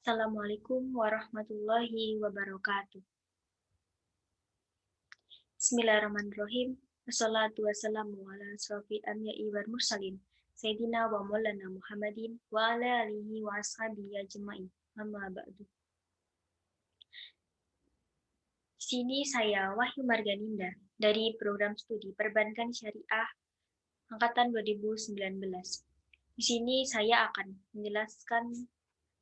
Assalamualaikum warahmatullahi wabarakatuh. Bismillahirrahmanirrahim. Wassalatu wassalamu ala asrofil anbiya'i wal mursalin. Sayyidina wa maulana Muhammadin wa ala alihi wa ashabihi ajma'in. Amma ba'du. Di sini saya Wahyu Marganinda dari program studi Perbankan Syariah angkatan 2019. Di sini saya akan menjelaskan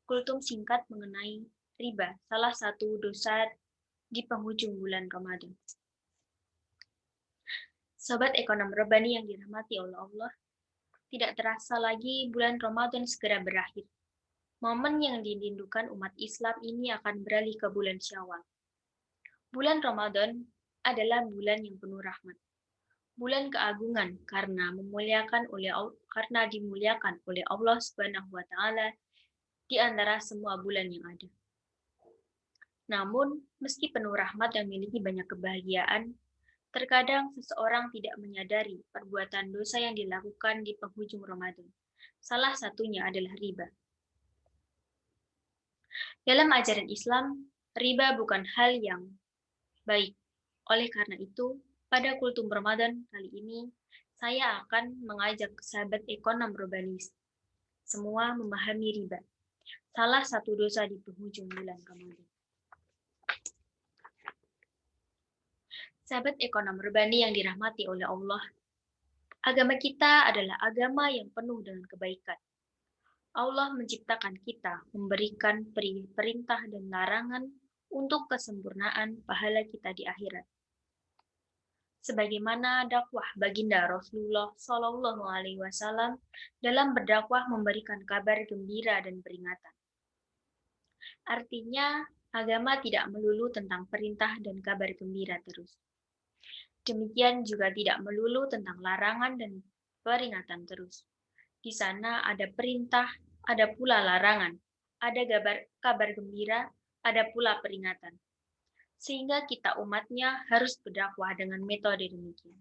kultum singkat mengenai riba, salah satu dosa di penghujung bulan Ramadan. Sobat ekonom Rabbani yang dirahmati oleh Allah, tidak terasa lagi bulan Ramadan segera berakhir. Momen yang dirindukan umat Islam ini akan beralih ke bulan Syawal. Bulan Ramadan adalah bulan yang penuh rahmat. Bulan keagungan karena dimuliakan oleh Allah Subhanahu wa taala di antara semua bulan yang ada. Namun, meski penuh rahmat dan memiliki banyak kebahagiaan, terkadang seseorang tidak menyadari perbuatan dosa yang dilakukan di penghujung Ramadan. Salah satunya adalah riba. Dalam ajaran Islam, riba bukan hal yang baik. Oleh karena itu, pada kultum Ramadan kali ini, saya akan mengajak sahabat ekonom Rabbani semua memahami riba, salah satu dosa di penghujung bulan Ramadan. Sahabat ekonom Rabbani yang dirahmati oleh Allah, agama kita adalah agama yang penuh dengan kebaikan. Allah menciptakan kita, memberikan perintah dan larangan untuk kesempurnaan pahala kita di akhirat. Sebagaimana dakwah baginda Rasulullah Shallallahu Alaihi Wasallam dalam berdakwah memberikan kabar gembira dan peringatan. Artinya, agama tidak melulu tentang perintah dan kabar gembira terus. Demikian juga tidak melulu tentang larangan dan peringatan terus. Di sana ada perintah, ada pula larangan, ada kabar gembira, ada pula peringatan. Sehingga kita umatnya harus berdakwah dengan metode demikian.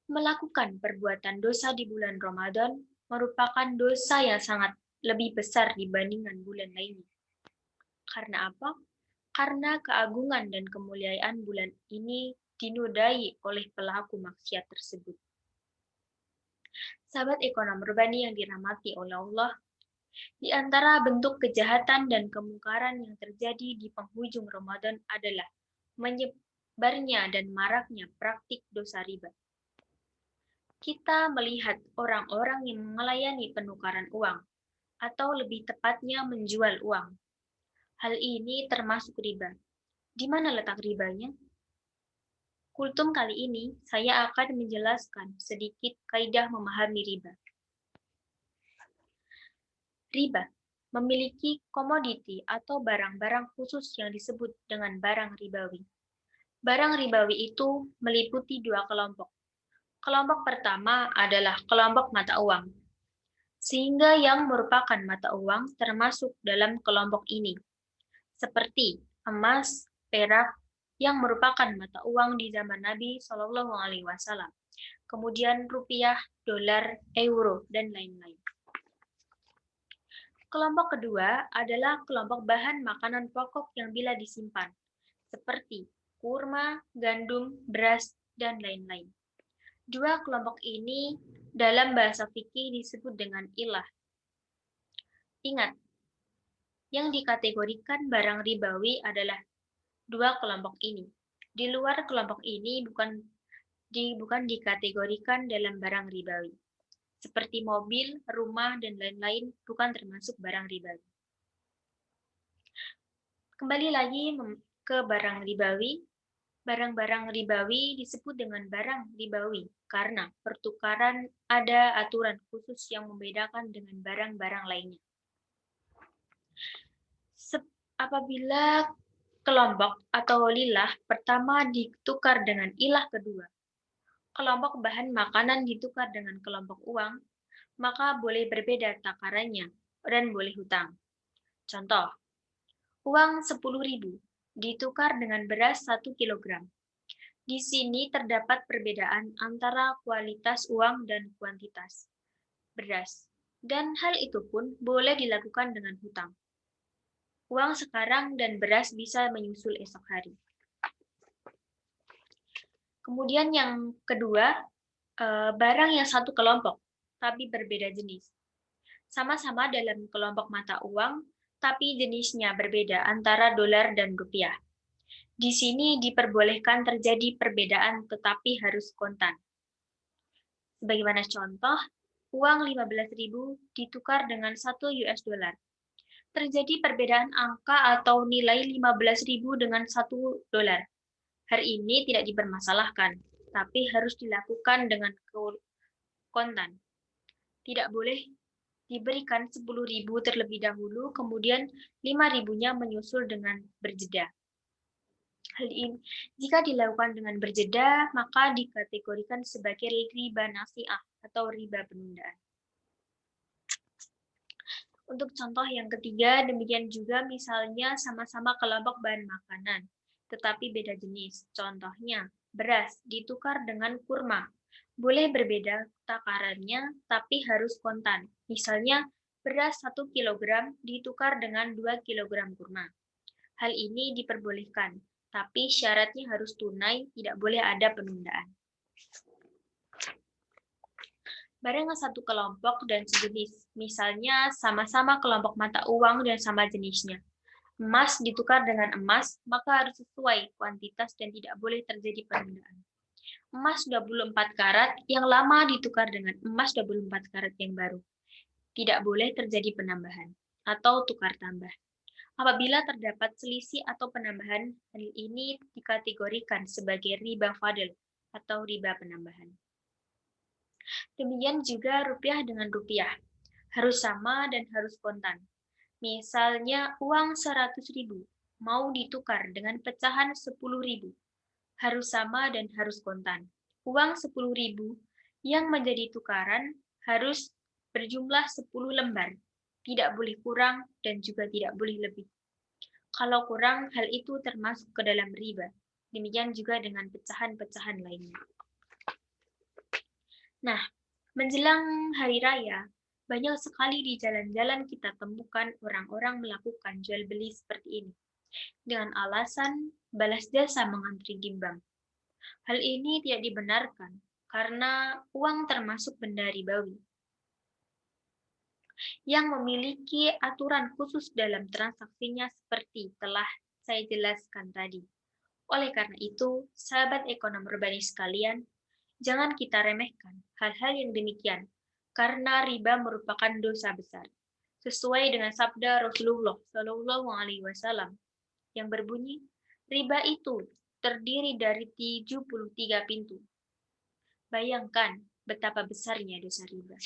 Melakukan perbuatan dosa di bulan Ramadan merupakan dosa yang sangat lebih besar dibandingkan bulan lainnya. Karena apa? Karena keagungan dan kemuliaan bulan ini dinodai oleh pelaku maksiat tersebut. Sahabat ekonom Rabbani yang dirahmati oleh Allah, di antara bentuk kejahatan dan kemungkaran yang terjadi di penghujung Ramadan adalah menyebarnya dan maraknya praktik dosa riba. Kita melihat orang-orang yang melayani penukaran uang, atau lebih tepatnya menjual uang. Hal ini termasuk riba. Di mana letak ribanya? Kultum kali ini, saya akan menjelaskan sedikit kaidah memahami riba. Riba memiliki komoditi atau barang-barang khusus yang disebut dengan barang ribawi. Barang ribawi itu meliputi dua kelompok. Kelompok pertama adalah kelompok mata uang, sehingga yang merupakan mata uang termasuk dalam kelompok ini, seperti emas, perak, yang merupakan mata uang di zaman Nabi Shallallahu Alaihi Wasallam, kemudian rupiah, dolar, euro, dan lain-lain. Kelompok kedua adalah kelompok bahan makanan pokok yang bila disimpan, seperti kurma, gandum, beras, dan lain-lain. Dua kelompok ini dalam bahasa fikih disebut dengan ilah. Ingat, yang dikategorikan barang ribawi adalah dua kelompok ini. Di luar kelompok ini bukan dikategorikan dalam barang ribawi. Seperti mobil, rumah, dan lain-lain bukan termasuk barang ribawi. Kembali lagi ke barang ribawi. Barang-barang ribawi disebut dengan barang ribawi karena pertukaran ada aturan khusus yang membedakan dengan barang-barang lainnya. Apabila kelompok atau lilah pertama ditukar dengan ilah kedua, kelompok bahan makanan ditukar dengan kelompok uang, maka boleh berbeda takarannya dan boleh hutang. Contoh, uang 10.000 ditukar dengan beras 1 kg. Di sini terdapat perbedaan antara kualitas uang dan kuantitas beras. Dan hal itu pun boleh dilakukan dengan hutang. Uang sekarang dan beras bisa menyusul esok hari. Kemudian yang kedua, barang yang satu kelompok, tapi berbeda jenis. Sama-sama dalam kelompok mata uang, tapi jenisnya berbeda antara dolar dan rupiah. Di sini diperbolehkan terjadi perbedaan tetapi harus kontan. Sebagaimana contoh, uang 15.000 ditukar dengan 1 US dollar. Terjadi perbedaan angka atau nilai 15.000 dengan 1 dolar. Hal ini tidak dipermasalahkan, tapi harus dilakukan dengan kontan. Tidak boleh diberikan 10.000 terlebih dahulu, kemudian 5.000-nya menyusul dengan berjeda. Hal ini, jika dilakukan dengan berjeda, maka dikategorikan sebagai riba nasi'ah atau riba penundaan. Untuk contoh yang ketiga, demikian juga misalnya sama-sama kelompok bahan makanan, tetapi beda jenis. Contohnya, beras ditukar dengan kurma. Boleh berbeda takarannya, tapi harus kontan. Misalnya, beras 1 kg ditukar dengan 2 kg kurma. Hal ini diperbolehkan, tapi syaratnya harus tunai, tidak boleh ada penundaan. Barang satu kelompok dan sejenis, misalnya sama-sama kelompok mata uang dan sama jenisnya. Emas ditukar dengan emas, maka harus sesuai kuantitas dan tidak boleh terjadi penundaan. Emas 24 karat yang lama ditukar dengan emas 24 karat yang baru. Tidak boleh terjadi penambahan atau tukar tambah. Apabila terdapat selisih atau penambahan, hal ini dikategorikan sebagai riba fadl atau riba penambahan. Demikian juga rupiah dengan rupiah. Harus sama dan harus kontan. Misalnya uang 100.000 mau ditukar dengan pecahan 10.000. Harus sama dan harus kontan. Uang 10.000 yang menjadi tukaran harus berjumlah 10 lembar. Tidak boleh kurang dan juga tidak boleh lebih. Kalau kurang, hal itu termasuk ke dalam riba. Demikian juga dengan pecahan-pecahan lainnya. Nah, menjelang hari raya, banyak sekali di jalan-jalan kita temukan orang-orang melakukan jual beli seperti ini, dengan alasan balas jasa mengantri di bank. Hal ini tidak dibenarkan, karena uang termasuk benda ribawi, yang memiliki aturan khusus dalam transaksinya seperti telah saya jelaskan tadi. Oleh karena itu, sahabat ekonom Urbani sekalian, jangan kita remehkan hal-hal yang demikian, karena riba merupakan dosa besar, sesuai dengan sabda Rasulullah Shallallahu Alaihi Wasallam yang berbunyi, riba itu terdiri dari 73 pintu. Bayangkan betapa besarnya dosa riba.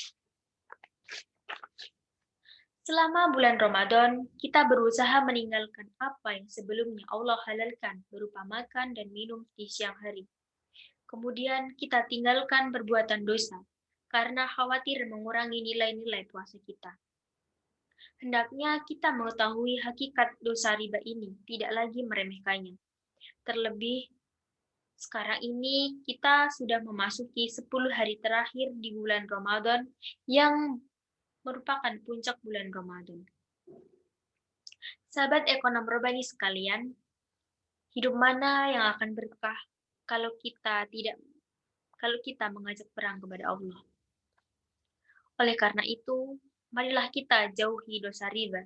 Selama bulan Ramadan, kita berusaha meninggalkan apa yang sebelumnya Allah halalkan berupa makan dan minum di siang hari. Kemudian kita tinggalkan perbuatan dosa, karena khawatir mengurangi nilai-nilai puasa kita. Hendaknya kita mengetahui hakikat dosa riba ini, tidak lagi meremehkannya. Terlebih, sekarang ini kita sudah memasuki 10 hari terakhir di bulan Ramadan yang merupakan puncak bulan Ramadan. Sahabat ekonom Urbani sekalian, hidup mana yang akan berkah kalau kita mengajak perang kepada Allah. Oleh karena itu, marilah kita jauhi dosa riba,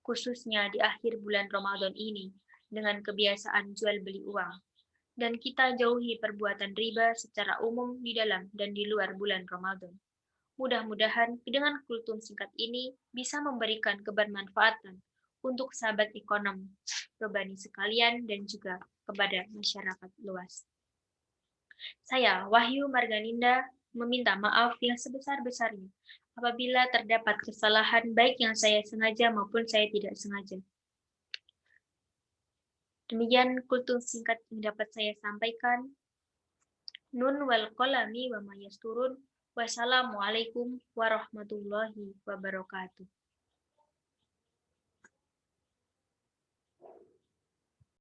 khususnya di akhir bulan Ramadan ini dengan kebiasaan jual beli uang. Dan kita jauhi perbuatan riba secara umum di dalam dan di luar bulan Ramadan. Mudah-mudahan dengan kultum singkat ini bisa memberikan kebermanfaatan untuk sahabat ekonom Urbani sekalian dan juga kepada masyarakat luas. Saya, Wahyu Marganinda, meminta maaf yang sebesar-besarnya apabila terdapat kesalahan baik yang saya sengaja maupun saya tidak sengaja. Demikian kultum singkat yang dapat saya sampaikan. Nun wal qalami wa ma yasturun. Wassalamualaikum warahmatullahi wabarakatuh.